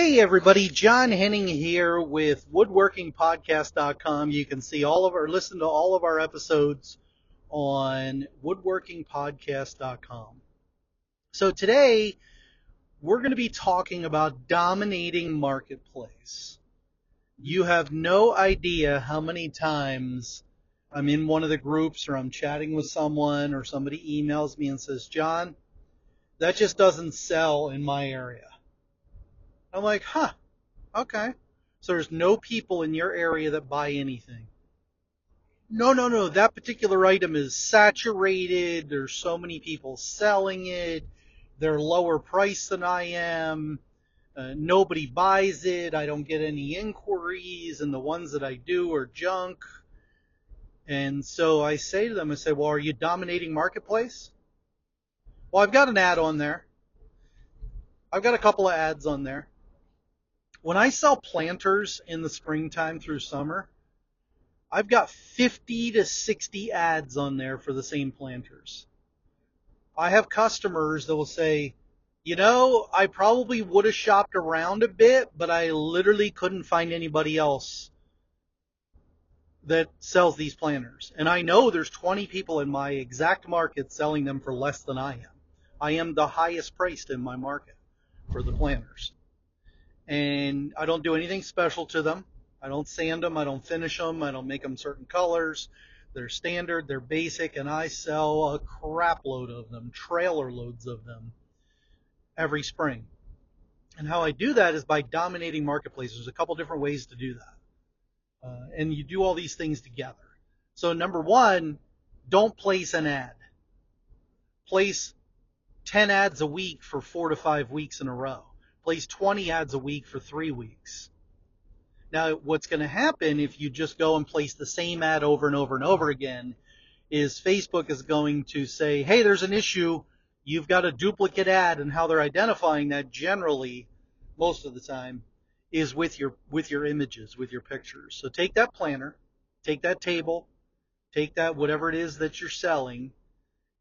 Hey everybody, John Henning here with woodworkingpodcast.com. You can see listen to all of our episodes on woodworkingpodcast.com. So today we're going to be talking about dominating marketplace. You have no idea how many times I'm in one of the groups or I'm chatting with someone or somebody emails me and says, John, that just doesn't sell in my area. I'm like, okay. So there's no people in your area that buy anything. No. That particular item is saturated. There's so many people selling it. They're lower price than I am. Nobody buys it. I don't get any inquiries, and the ones that I do are junk. And so I say to them, well, are you dominating marketplace? Well, I've got an ad on there. I've got a couple of ads on there. When I sell planters in the springtime through summer, I've got 50 to 60 ads on there for the same planters. I have customers that will say, I probably would have shopped around a bit, but I literally couldn't find anybody else that sells these planters. And I know there's 20 people in my exact market selling them for less than I am. I am the highest priced in my market for the planters. And I don't do anything special to them. I don't sand them. I don't finish them. I don't make them certain colors. They're standard. They're basic. And I sell a crap load of them, trailer loads of them every spring. And how I do that is by dominating marketplaces. There's a couple different ways to do that. And you do all these things together. So number one, don't place an ad. Place 10 ads a week for 4 to 5 weeks in a row. Place 20 ads a week for 3 weeks. Now, what's going to happen if you just go and place the same ad over and over and over again is Facebook is going to say, hey, there's an issue. You've got a duplicate ad, and how they're identifying that generally, most of the time, is with your images, with your pictures. So take that planner, take that table, take that whatever it is that you're selling,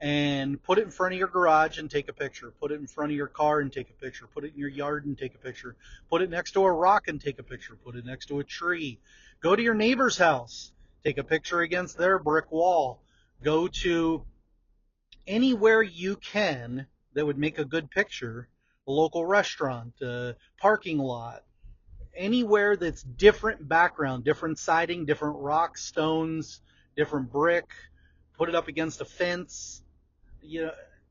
and put it in front of your garage and take a picture. Put it in front of your car and take a picture. Put it in your yard and take a picture. Put it next to a rock and take a picture. Put it next to a tree. Go to your neighbor's house. Take a picture against their brick wall. Go to anywhere you can that would make a good picture. A local restaurant, a parking lot. Anywhere that's different background, different siding, different rocks, stones, different brick. Put it up against a fence.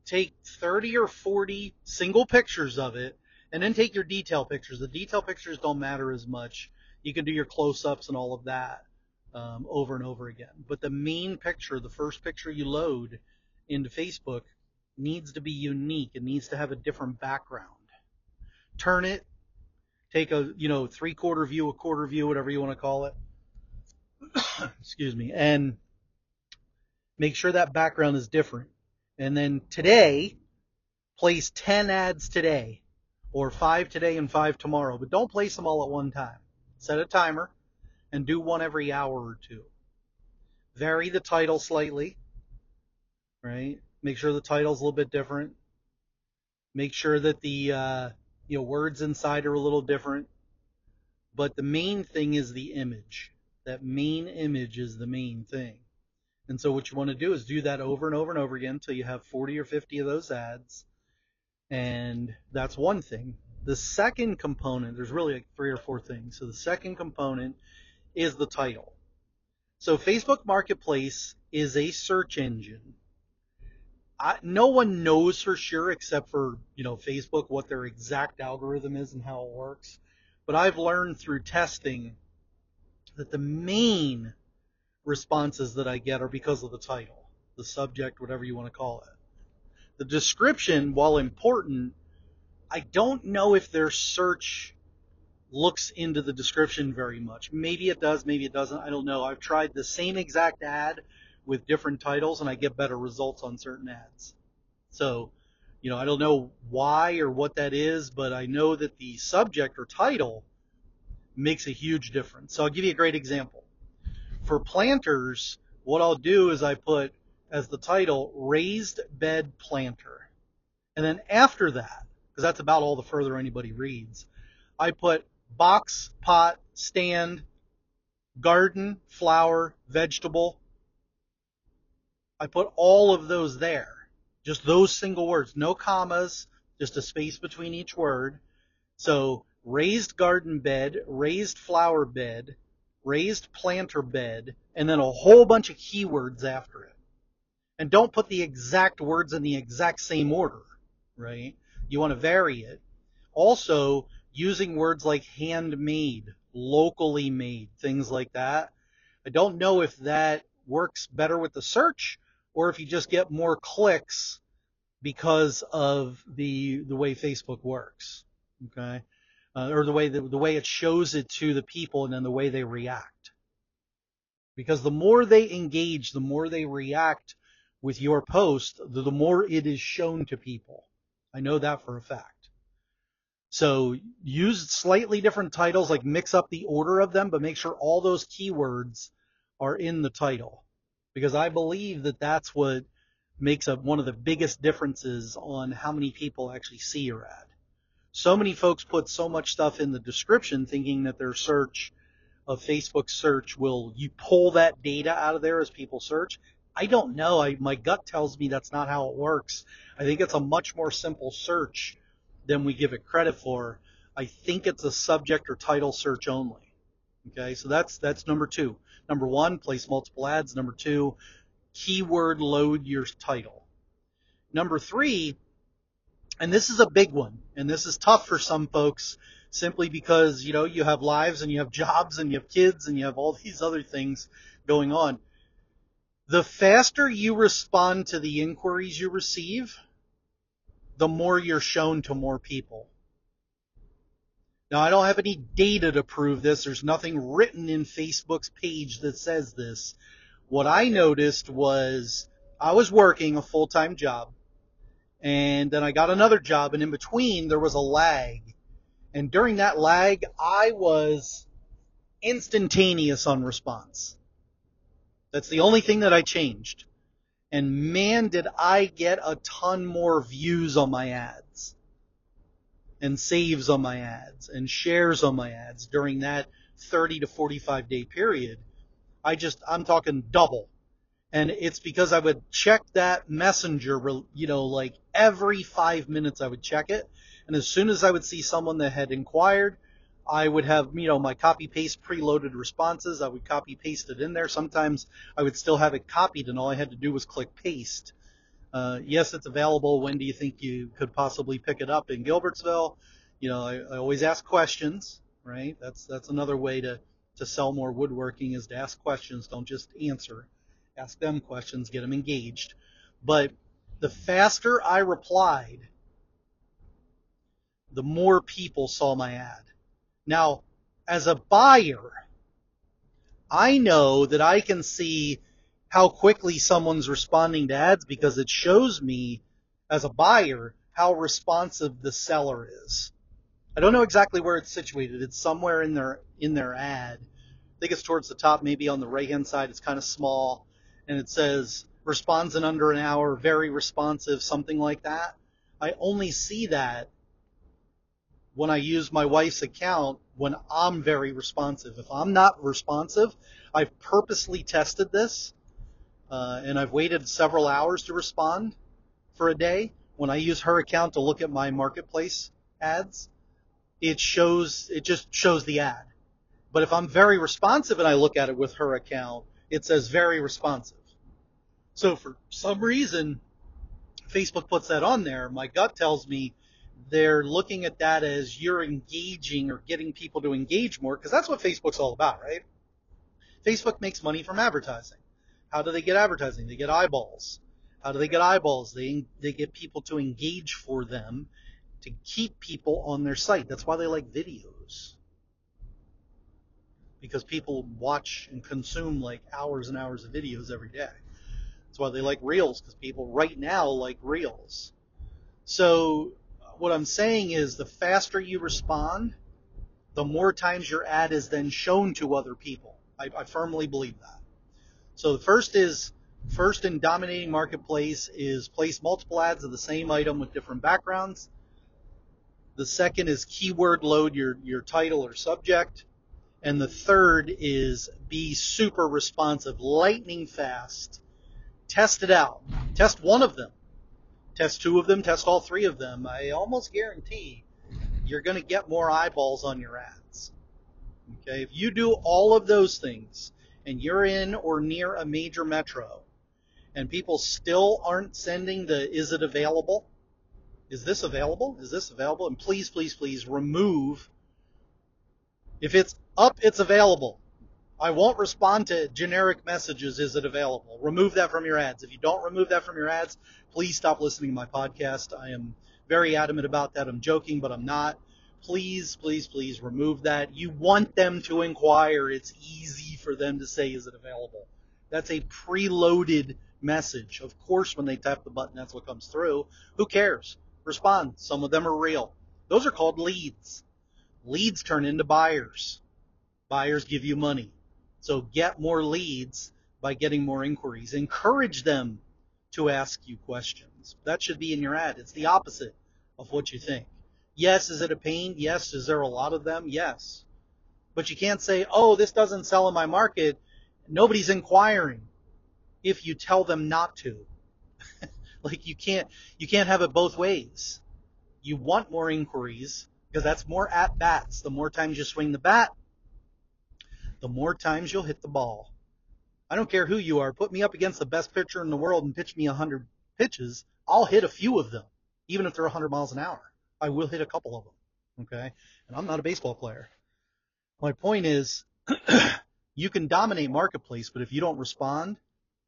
Take 30 or 40 single pictures of it, and then take your detail pictures. The detail pictures don't matter as much. You can do your close-ups and all of that over and over again. But the main picture, the first picture you load into Facebook, needs to be unique. It needs to have a different background. Turn it, take a 3/4 view, a quarter view, whatever you want to call it. Excuse me. And make sure that background is different. And then today, place 10 ads today, or 5 today and 5 tomorrow. But don't place them all at one time. Set a timer and do one every hour or two. Vary the title slightly, right? Make sure the title's a little bit different. Make sure that the words inside are a little different. But the main thing is the image. That main image is the main thing. And so what you want to do is do that over and over and over again until you have 40 or 50 of those ads. And that's one thing. The second component, there's really like 3 or 4 things. So the second component is the title. So Facebook Marketplace is a search engine. No one knows for sure except for, Facebook what their exact algorithm is and how it works. But I've learned through testing that the main responses that I get are because of the title, the subject, whatever you want to call it. The description, while important, I don't know if their search looks into the description very much. Maybe it does, maybe it doesn't. I don't know. I've tried the same exact ad with different titles, and I get better results on certain ads. So, I don't know why or what that is, but I know that the subject or title makes a huge difference. So I'll give you a great example. For planters, what I'll do is I put as the title, raised bed planter. And then after that, because that's about all the further anybody reads, I put box, pot, stand, garden, flower, vegetable. I put all of those there. Just those single words, no commas, just a space between each word. So raised garden bed, raised flower bed, raised planter bed, and then a whole bunch of keywords after it. And don't put the exact words in the exact same order, right? You want to vary it. Also, using words like handmade, locally made, things like that. I don't know if that works better with the search or if you just get more clicks because of the way Facebook works. Okay, or the way it shows it to the people and then the way they react. Because the more they engage, the more they react with your post, the more it is shown to people. I know that for a fact. So use slightly different titles, like mix up the order of them, but make sure all those keywords are in the title. Because I believe that that's what makes up one of the biggest differences on how many people actually see your ad. So many folks put so much stuff in the description thinking that their search of Facebook search will you pull that data out of there as people search. I don't know. My gut tells me that's not how it works. I think it's a much more simple search than we give it credit for. I think it's a subject or title search only. Okay, so that's number two. Number one, place multiple ads. Number two, keyword load your title. Number three, and this is a big one, and this is tough for some folks simply because, you have lives and you have jobs and you have kids and you have all these other things going on. The faster you respond to the inquiries you receive, the more you're shown to more people. Now, I don't have any data to prove this. There's nothing written in Facebook's page that says this. What I noticed was I was working a full-time job, and then I got another job, and in between there was a lag. And during that lag, I was instantaneous on response. That's the only thing that I changed. And man, did I get a ton more views on my ads, and saves on my ads, and shares on my ads during that 30 to 45 day period. I'm talking double. And it's because I would check that messenger, like every 5 minutes I would check it. And as soon as I would see someone that had inquired, I would have, my copy paste preloaded responses. I would copy paste it in there. Sometimes I would still have it copied and all I had to do was click paste. Yes, it's available. When do you think you could possibly pick it up in Gilbertsville? I always ask questions, right? That's another way to sell more woodworking is to ask questions. Don't just answer. Ask them questions, get them engaged. But the faster I replied, the more people saw my ad. Now, as a buyer, I know that I can see how quickly someone's responding to ads because it shows me, as a buyer, how responsive the seller is. I don't know exactly where it's situated. It's somewhere in their ad. I think it's towards the top, maybe on the right-hand side. It's kind of small. And it says, responds in under an hour, very responsive, something like that. I only see that when I use my wife's account when I'm very responsive. If I'm not responsive, I've purposely tested this, and I've waited several hours to respond for a day. When I use her account to look at my marketplace ads, it just shows the ad. But if I'm very responsive and I look at it with her account, it says very responsive. So for some reason, Facebook puts that on there. My gut tells me they're looking at that as you're engaging or getting people to engage more, because that's what Facebook's all about, right? Facebook makes money from advertising. How do they get advertising? They get eyeballs. How do they get eyeballs? They get people to engage for them to keep people on their site. That's why they like videos. Because people watch and consume like hours and hours of videos every day. That's why they like Reels, because people right now like Reels. So what I'm saying is the faster you respond, the more times your ad is then shown to other people. I firmly believe that. So the first in dominating marketplace is place multiple ads of the same item with different backgrounds. The second is keyword load your title or subject. And the third is be super responsive, lightning fast. Test it out. Test one of them. Test two of them. Test all three of them. I almost guarantee you're going to get more eyeballs on your ads. Okay, if you do all of those things and you're in or near a major metro and people still aren't sending the is it available? Is this available? Is this available? And please, please, please remove. If it's up, it's available. I won't respond to generic messages, is it available? Remove that from your ads. If you don't remove that from your ads, please stop listening to my podcast. I am very adamant about that. I'm joking, but I'm not. Please, please, please remove that. You want them to inquire. It's easy for them to say, is it available? That's a preloaded message. Of course, when they tap the button, that's what comes through. Who cares? Respond. Some of them are real. Those are called leads. Leads turn into buyers. Buyers give you money. So get more leads by getting more inquiries. Encourage them to ask you questions. That should be in your ad. It's the opposite of what you think. Yes, is it a pain? Yes. Is there a lot of them? Yes. But you can't say, oh, this doesn't sell in my market. Nobody's inquiring if you tell them not to. Like you can't have it both ways. You want more inquiries because that's more at-bats. The more times you swing the bat, the more times you'll hit the ball. I don't care who you are. Put me up against the best pitcher in the world and pitch me 100 pitches. I'll hit a few of them, even if they're 100 miles an hour. I will hit a couple of them, okay? And I'm not a baseball player. My point is you can dominate marketplace, but if you don't respond,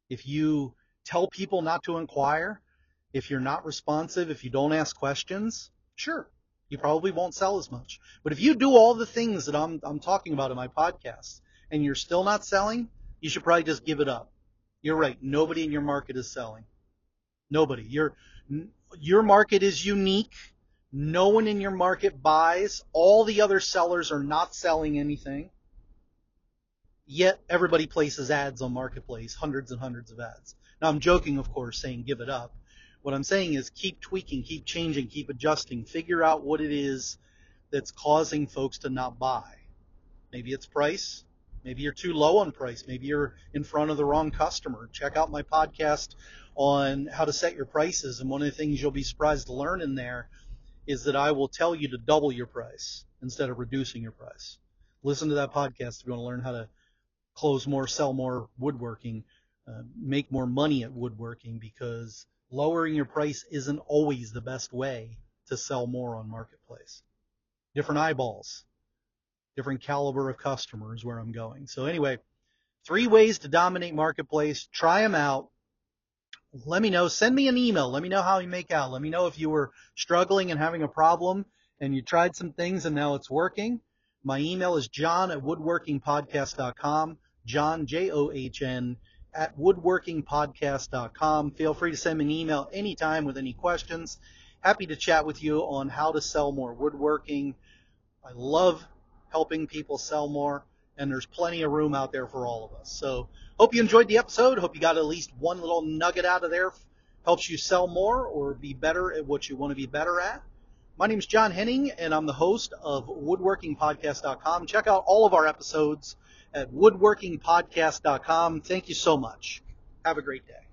if you tell people not to inquire, if you're not responsive, if you don't ask questions, sure, you probably won't sell as much. But if you do all the things that I'm talking about in my podcast and you're still not selling, you should probably just give it up. You're right. Nobody in your market is selling. Nobody. Your market is unique. No one in your market buys. All the other sellers are not selling anything. Yet everybody places ads on Marketplace, hundreds and hundreds of ads. Now I'm joking, of course, saying give it up. What I'm saying is keep tweaking, keep changing, keep adjusting. Figure out what it is that's causing folks to not buy. Maybe it's price. Maybe you're too low on price. Maybe you're in front of the wrong customer. Check out my podcast on how to set your prices. And one of the things you'll be surprised to learn in there is that I will tell you to double your price instead of reducing your price. Listen to that podcast if you want to learn how to close more, sell more woodworking, make more money at woodworking, because lowering your price isn't always the best way to sell more on Marketplace. Different eyeballs, different caliber of customers where I'm going. So anyway, 3 ways to dominate Marketplace. Try them out. Let me know. Send me an email. Let me know how you make out. Let me know if you were struggling and having a problem and you tried some things and now it's working. My email is john@woodworkingpodcast.com. John, John, @woodworkingpodcast.com. Feel free to send me an email anytime with any questions. Happy to chat with you on how to sell more woodworking. I love helping people sell more, and there's plenty of room out there for all of us. So hope you enjoyed the episode. Hope you got at least one little nugget out of there. Helps you sell more or be better at what you want to be better at. My name is John Henning, and I'm the host of woodworkingpodcast.com. Check out all of our episodes at woodworkingpodcast.com. Thank you so much. Have a great day.